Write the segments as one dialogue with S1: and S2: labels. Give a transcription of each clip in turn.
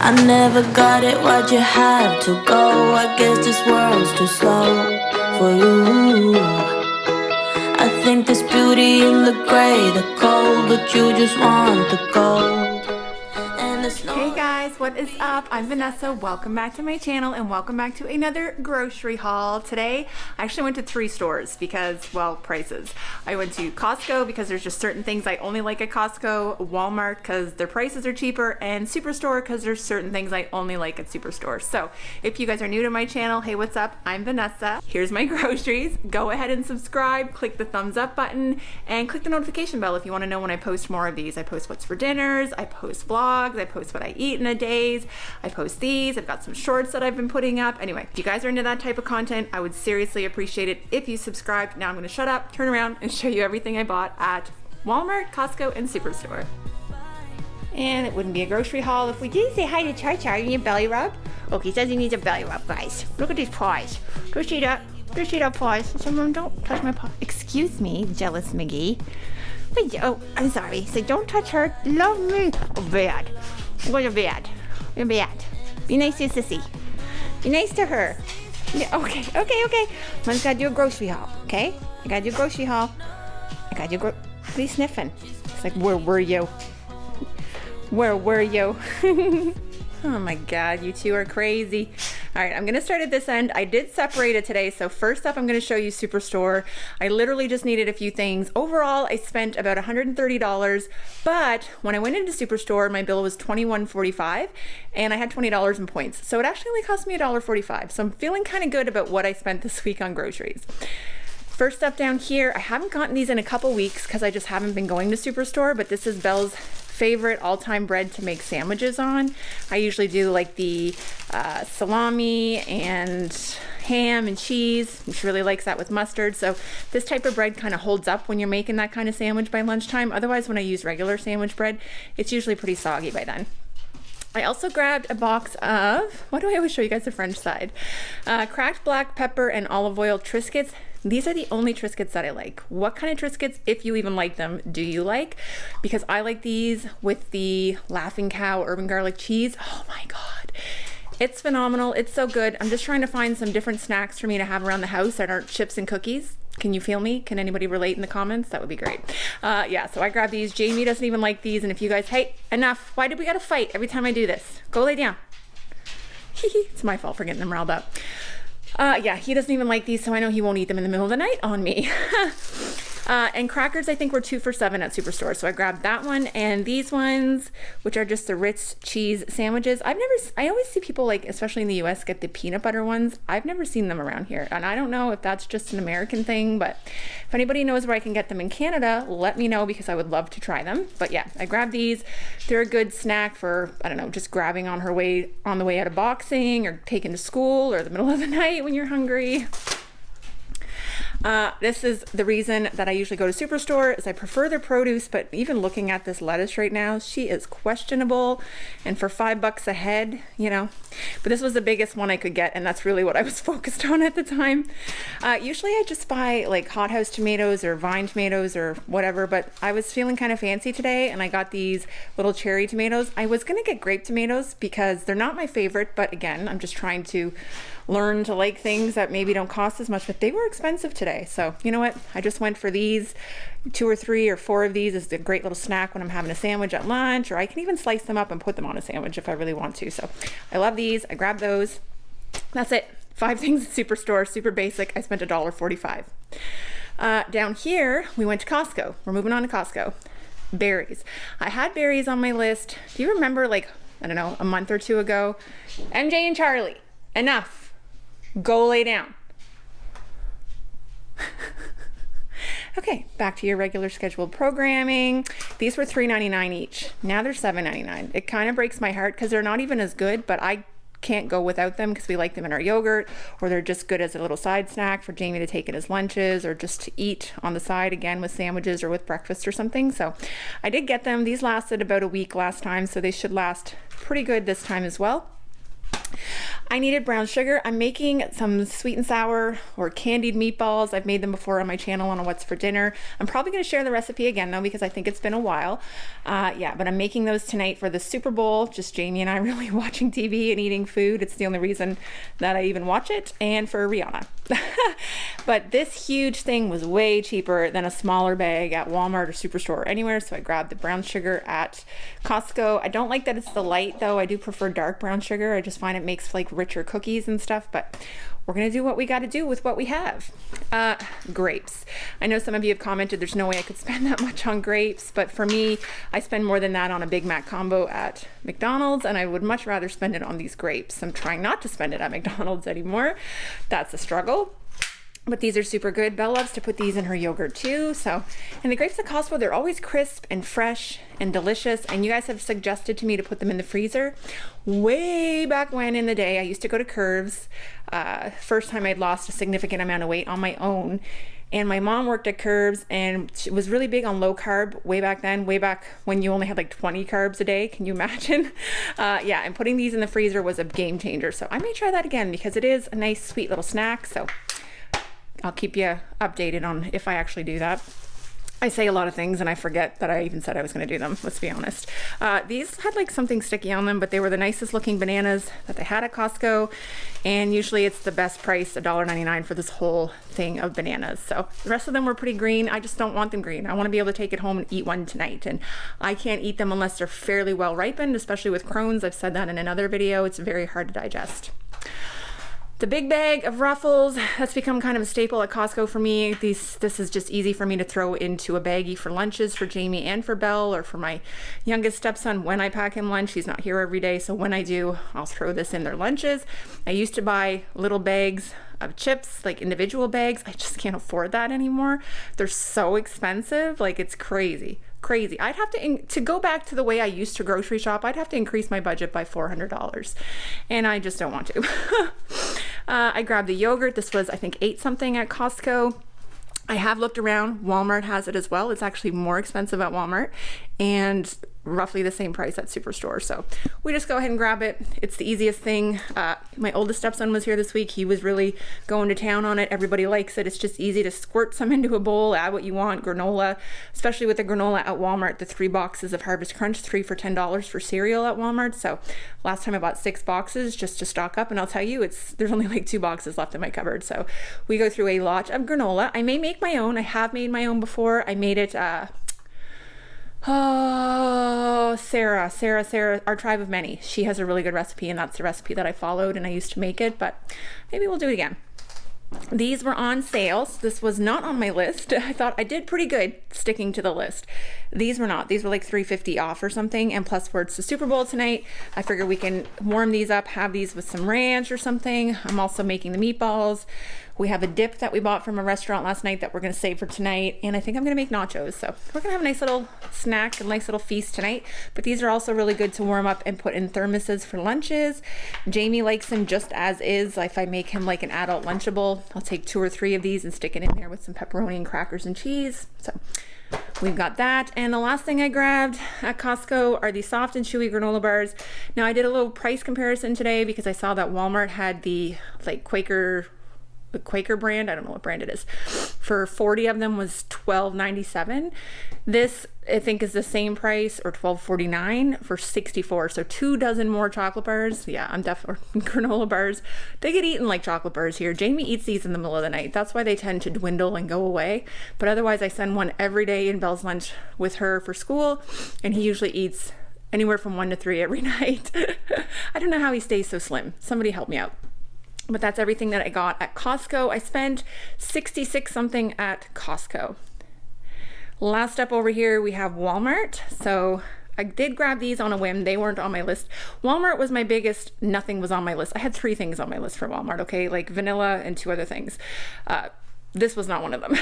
S1: I never got it, why'd you have to go? I guess this world's too slow for you. I think there's beauty in the gray, the cold, but you just want the gold.
S2: Hey guys, what is up? I'm Vanessa. Welcome back to my channel and welcome back to another grocery haul. Today, I actually went to 3 stores because, well, prices. I went to Costco because there's just certain things I only like at Costco, Walmart because their prices are cheaper, and Superstore because there's certain things I only like at Superstore. So if you guys are new to my channel, hey, what's up? I'm Vanessa. Here's my groceries. Go ahead and subscribe, click the thumbs up button, and click the notification bell if you want to know when I post more of these. I post what's for dinners, I post vlogs, I post what I eat in a days, I post these, I've got some shorts that I've been putting up. Anyway, if you guys are into that type of content, I would seriously appreciate it if you subscribed. Now I'm going to shut up, turn around, and show you everything I bought at Walmart, Costco, and Superstore. And it wouldn't be a grocery haul if we didn't say hi to Char. You need a belly rub? Okay, says he needs a belly rub, guys. Look at these paws. Go see that. Go see that paws. Someone don't touch my paw. Excuse me, jealous McGee. Oh, I'm sorry. So don't touch her. Love me. Oh, bad. What a bad. You're bad. Be nice to Sissy. Be nice to her. Yeah, okay. I just gotta do a grocery haul, okay? I gotta do a grocery haul. What are you sniffing? It's like, where were you? Where were you? Oh my God, you two are crazy. All right, I'm gonna start at this end. I did separate it today. So first up, I'm gonna show you Superstore. I literally just needed a few things. Overall, I spent about $130, but when I went into Superstore, my bill was $21.45 and I had $20 in points. So it actually only cost me $1.45. So I'm feeling kind of good about what I spent this week on groceries. First up down here, I haven't gotten these in a couple weeks because I just haven't been going to Superstore, but this is Belle's favorite all-time bread to make sandwiches on. I usually do like the salami and ham and cheese. She really likes that with mustard. So this type of bread kind of holds up when you're making that kind of sandwich by lunchtime. Otherwise, when I use regular sandwich bread, it's usually pretty soggy by then. I also grabbed a box of, why do I always show you guys the French side? Cracked black pepper and olive oil Triscuits. These are the only Triscuits that I like. What kind of Triscuits, if you even like them, do you like? Because I like these with the Laughing Cow urban garlic cheese. Oh my God. It's phenomenal. It's so good. I'm just trying to find some different snacks for me to have around the house that aren't chips and cookies. Can you feel me? Can anybody relate in the comments? That would be great. Yeah, so I grabbed these. Jamie doesn't even like these. And if you guys, hey, enough. Why did we gotta fight every time I do this? Go lay down. It's my fault for getting them riled up. Yeah, he doesn't even like these, so I know he won't eat them in the middle of the night on me. And crackers, I think, were 2 for $7 at Superstore. So I grabbed that one and these ones, which are just the Ritz cheese sandwiches. I always see people, like, especially in the US, get the peanut butter ones. I've never seen them around here. And I don't know if that's just an American thing, but if anybody knows where I can get them in Canada, let me know because I would love to try them. But yeah, I grabbed these. They're a good snack for, I don't know, just grabbing on the way out of boxing or taking to school or the middle of the night when you're hungry. This is the reason that I usually go to Superstore is I prefer their produce, but even looking at this lettuce right now, she is questionable. And for $5 a head, you know, but this was the biggest one I could get. And that's really what I was focused on at the time. Usually I just buy like hothouse tomatoes or vine tomatoes or whatever, but I was feeling kind of fancy today and I got these little cherry tomatoes. I was going to get grape tomatoes because they're not my favorite, but again, I'm just trying to learn to like things that maybe don't cost as much, but they were expensive today. So you know what? I just went for these. 2 or 3 or 4 of these is a great little snack when I'm having a sandwich at lunch, or I can even slice them up and put them on a sandwich if I really want to. So I love these. I grabbed those. That's it. 5 things at Superstore, super basic. I spent $1.45. Down here, we went to Costco. We're moving on to Costco. Berries. I had berries on my list. Do you remember, like, I don't know, a month or 2 ago? MJ and Charlie, enough. Go lay down. Okay, back to your regular scheduled programming. These were $3.99 each. Now they're $7.99. It kind of breaks my heart because they're not even as good, but I can't go without them because we like them in our yogurt, or they're just good as a little side snack for Jamie to take in his lunches or just to eat on the side again with sandwiches or with breakfast or something. So I did get them. These lasted about a week last time, so they should last pretty good this time as well. I needed brown sugar. I'm making some sweet and sour or candied meatballs. I've made them before on my channel on a What's for Dinner. I'm probably going to share the recipe again though, because I think it's been a while. Yeah, but I'm making those tonight for the Super Bowl. Just Jamie and I really watching TV and eating food. It's the only reason that I even watch it, and for Rihanna. But this huge thing was way cheaper than a smaller bag at Walmart or Superstore or anywhere, so I grabbed the brown sugar at Costco. I don't like that it's the light though. I do prefer dark brown sugar. I just find it makes like richer cookies and stuff, but we're gonna do what we got to do with what we have. Grapes. I know some of you have commented there's no way I could spend that much on grapes, but for me, I spend more than that on a Big Mac combo at McDonald's, and I would much rather spend it on these grapes. I'm trying not to spend it at McDonald's anymore. That's a struggle. But these are super good. Belle loves to put these in her yogurt too. So, and the grapes at Costco, they're always crisp and fresh and delicious. And you guys have suggested to me to put them in the freezer. Way back when in the day, I used to go to Curves. First time I'd lost a significant amount of weight on my own. And my mom worked at Curves and she was really big on low carb way back then, way back when you only had like 20 carbs a day. Can you imagine? Yeah, and putting these in the freezer was a game changer. So I may try that again because it is a nice sweet little snack. So I'll keep you updated on if I actually do that. I say a lot of things and I forget that I even said I was going to do them, let's be honest. These had like something sticky on them, but they were the nicest looking bananas that they had at Costco. And usually it's the best price, $1.99 for this whole thing of bananas. So the rest of them were pretty green. I just don't want them green. I want to be able to take it home and eat one tonight. And I can't eat them unless they're fairly well ripened, especially with Crohn's. I've said that in another video. It's very hard to digest. The big bag of Ruffles, that's become kind of a staple at Costco for me. This is just easy for me to throw into a baggie for lunches for Jamie and for Belle, or for my youngest stepson when I pack him lunch. He's not here every day, so when I do, I'll throw this in their lunches. I used to buy little bags of chips, like individual bags. I just can't afford that anymore. They're so expensive, like it's crazy. I'd have to go back to the way I used to grocery shop. I'd have to increase my budget by $400, and I just don't want to. I grabbed the yogurt. This was, I think, 8 something at Costco. I have looked around. Walmart has it as well. It's actually more expensive at Walmart and roughly the same price at Superstore. So we just go ahead and grab it. It's the easiest thing. My oldest stepson was here this week. He was really going to town on it. Everybody likes it. It's just easy to squirt some into a bowl, add what you want, granola, especially with the granola at Walmart, the 3 boxes of Harvest Crunch, 3 for $10 for cereal at Walmart. So last time I bought 6 boxes just to stock up, and I'll tell you, there's only like 2 boxes left in my cupboard. So we go through a lot of granola. I may make my own. I have made my own before. I made it, Sarah, our tribe of many. She has a really good recipe, and that's the recipe that I followed and I used to make it, but maybe we'll do it again. These were on sale. This was not on my list. I thought I did pretty good sticking to the list. These were not. These were like $3.50 off or something, and plus for it's the Super Bowl tonight, I figure we can warm these up, have these with some ranch or something. I'm also making the meatballs. We have a dip that we bought from a restaurant last night that we're going to save for tonight, and I think I'm going to make nachos. So we're going to have a nice little snack, a nice little feast tonight. But these are also really good to warm up and put in thermoses for lunches. Jamie likes them just as is. If I make him like an adult Lunchable, I'll take 2 or 3 of these and stick it in there with some pepperoni and crackers and cheese. So we've got that. And the last thing I grabbed at Costco are these soft and chewy granola bars. Now I did a little price comparison today because I saw that Walmart had the like Quaker brand, I don't know what brand it is, for 40 of them was $12.97. This I think is the same price, or $12.49 for 64. So 2 dozen more chocolate bars. Yeah, I'm definitely granola bars. They get eaten like chocolate bars here. Jamie eats these in the middle of the night. That's why they tend to dwindle and go away. But otherwise I send one every day in Belle's lunch with her for school, and he usually eats anywhere from 1 to 3 every night. I don't know how he stays so slim. Somebody help me out. But that's everything that I got at Costco. I spent 66 something at Costco. Last up over here, we have Walmart. So I did grab these on a whim. They weren't on my list. Walmart was my biggest. Nothing was on my list. I had 3 things on my list for Walmart, okay? Like vanilla and 2 other things. This was not one of them.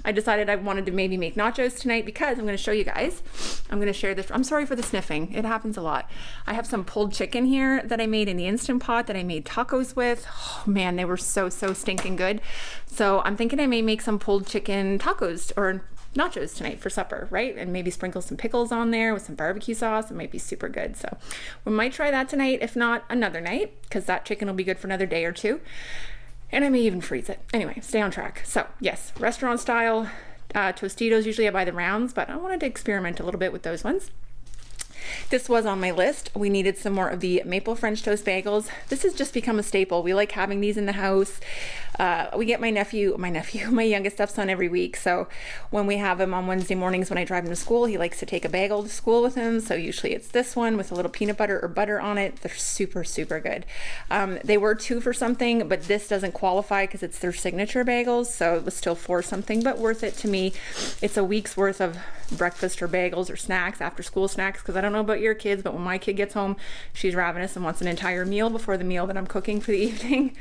S2: I decided I wanted to maybe make nachos tonight because I'm going to show you guys. I'm going to share this. I'm sorry for the sniffing. It happens a lot. I have some pulled chicken here that I made in the Instant Pot that I made tacos with. Oh man, they were so stinking good. So I'm thinking I may make some pulled chicken tacos, or nachos tonight for supper, right? And maybe sprinkle some pickles on there with some barbecue sauce. It might be super good. So we might try that tonight, if not another night, because that chicken will be good for another day or two. And I may even freeze it. Anyway, stay on track. So yes, restaurant style Tostitos, usually I buy the rounds, but I wanted to experiment a little bit with those ones. This was on my list. We needed some more of the maple French toast bagels. This has just become a staple. We like having these in the house. We get my youngest stepson every week. So when we have him on Wednesday mornings when I drive him to school, he likes to take a bagel to school with him. So usually it's this one with a little peanut butter or butter on it. They're super, super good. They were 2 for something, but this doesn't qualify because it's their signature bagels. So it was still 4 something, but worth it to me. It's a week's worth of breakfast or bagels or snacks, after school snacks, because I don't know about your kids, but when my kid gets home, she's ravenous and wants an entire meal before the meal that I'm cooking for the evening.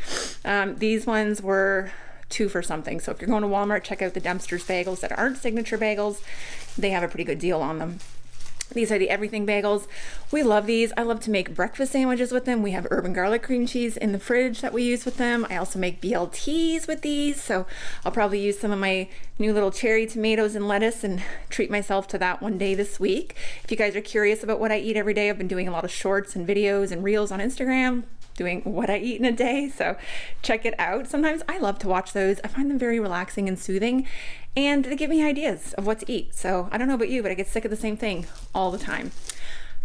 S2: These ones were 2 for something. So if you're going to Walmart, check out the Dempster's bagels that aren't signature bagels. They have a pretty good deal on them. These are the everything bagels. We love these. I love to make breakfast sandwiches with them. We have urban garlic cream cheese in the fridge that we use with them. I also make BLTs with these, so I'll probably use some of my new little cherry tomatoes and lettuce and treat myself to that one day this week. If you guys are curious about what I eat every day, I've been doing a lot of shorts and videos and reels on Instagram doing what I eat in a day, so check it out. Sometimes I love to watch those. I find them very relaxing and soothing, and they give me ideas of what to eat. So I don't know about you, but I get sick of the same thing all the time.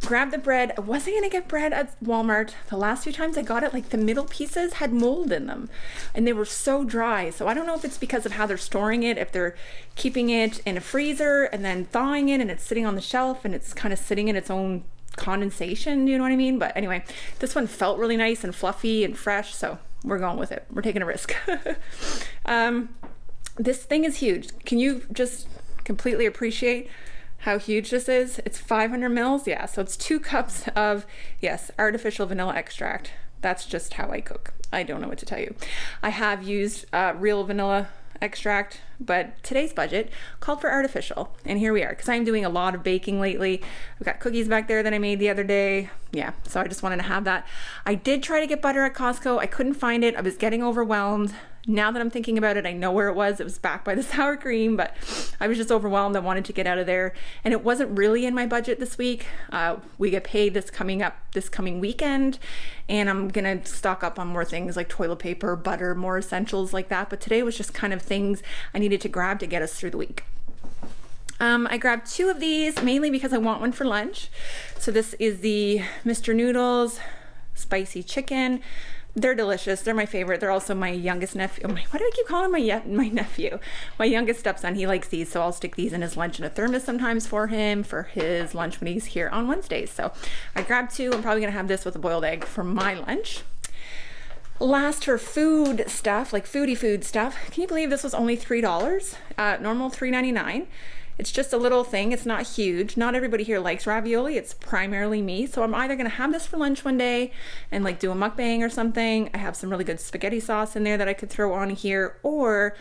S2: Grab the bread. I wasn't gonna get bread at Walmart. The last few times I got it, like the middle pieces had mold in them and they were so dry. So I don't know if it's because of how they're storing it, if they're keeping it in a freezer and then thawing it and it's sitting on the shelf and it's kind of sitting in its own condensation, you know what I mean? But anyway, this one felt really nice and fluffy and fresh, so we're going with it. We're taking a risk. This thing is huge. Can you just completely appreciate how huge this is? It's 500 mils. Yeah, so it's 2 cups of, yes, artificial vanilla extract. That's just how I cook. I don't know what to tell you. I have used real vanilla extract, but today's budget called for artificial, and here we are, because I'm doing a lot of baking lately. I've got cookies back there that I made the other day. Yeah, so I just wanted to have that. I did try to get butter at Costco. I couldn't find it. I was getting overwhelmed. Now that I'm thinking about it, I know where it was. It was back by the sour cream, but I was just overwhelmed. I wanted to get out of there, and it wasn't really in my budget this week. We get paid this coming weekend, and I'm gonna stock up on more things like toilet paper, butter, more essentials like that. But today was just kind of things I needed to grab to get us through the week. I grabbed 2 of these mainly because I want one for lunch. So this is the Mr. Noodles spicy chicken. They're delicious. They're my favorite. They're also my youngest nephew. Why do I keep calling him my nephew? My youngest stepson, he likes these, so I'll stick these in his lunch in a thermos sometimes for him for his lunch when he's here on Wednesdays. So I grabbed 2. I'm probably gonna have this with a boiled egg for my lunch. Last for food stuff, like foodie food stuff. Can you believe this was only $3? Normal $3.99. It's just a little thing. It's not huge. Not everybody here likes ravioli. It's primarily me. So I'm either gonna have this for lunch one day and like do a mukbang or something. I have some really good spaghetti sauce in there that I could throw on here, or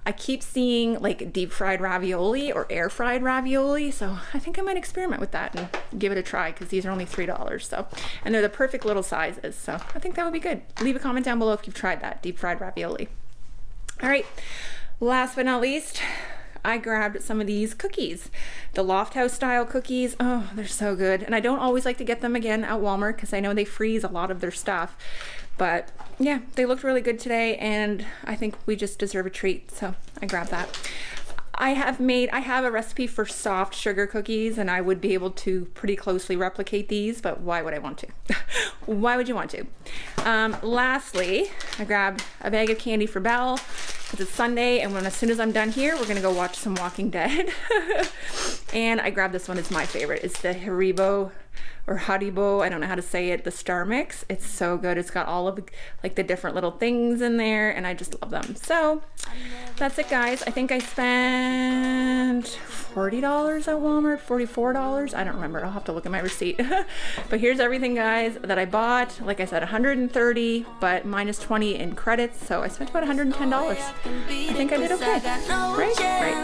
S2: I keep seeing like deep fried ravioli or air fried ravioli. So I think I might experiment with that and give it a try, because these are only $3. So, and they're the perfect little sizes. So I think that would be good. Leave a comment down below if you've tried that deep fried ravioli. All right, last but not least, I grabbed some of these cookies, the Loft House style cookies. Oh, they're so good. And I don't always like to get them again at Walmart because I know they freeze a lot of their stuff. But yeah, they looked really good today, and I think we just deserve a treat. So I grabbed that. I have a recipe for soft sugar cookies, and I would be able to pretty closely replicate these, but why would I want to? Why would you want to? Lastly, I grabbed a bag of candy for Belle, because it's Sunday, and as soon as I'm done here, we're gonna go watch some Walking Dead. And I grabbed this one. It's my favorite. It's the Haribo or Haribo, I don't know how to say it, the Star Mix. It's so good. It's got all of like the different little things in there, and I just love them. So that's it, guys. I think I spent $40 at Walmart, $44. I don't remember. I'll have to look at my receipt. But here's everything, guys, that I bought. Like I said, $130, but minus 20 in credits, so I spent about $110. I think I did okay. Right? Right.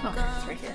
S2: Oh, it's right here.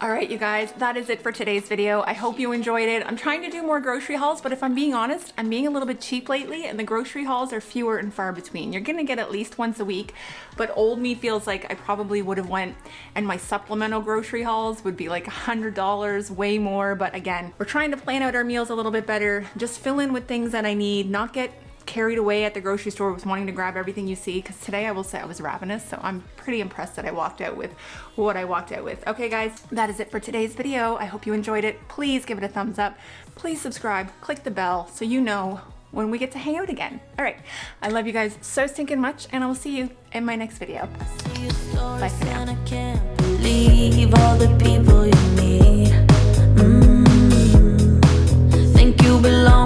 S2: All right, you guys, that is it for today's video. I hope you enjoyed it. I'm trying to do more grocery hauls, but if I'm being honest, I'm being a little bit cheap lately, and the grocery hauls are fewer and far between. You're gonna get at least once a week, but old me feels like I probably would have went, and my supplemental grocery hauls would be like $100, way more. But again, we're trying to plan out our meals a little bit better, just fill in with things that I need, not get carried away at the grocery store with wanting to grab everything you see, because today I will say I was ravenous, so I'm pretty impressed that I walked out with what I walked out with. Okay guys, that is it for today's video. I hope you enjoyed it. Please give it a thumbs up. Please subscribe, click the bell so you know when we get to hang out again. All right, I love you guys so stinking much, and I will see you in my next video. Bye for now.
S1: And I can't believe all the people you meet. Think you belong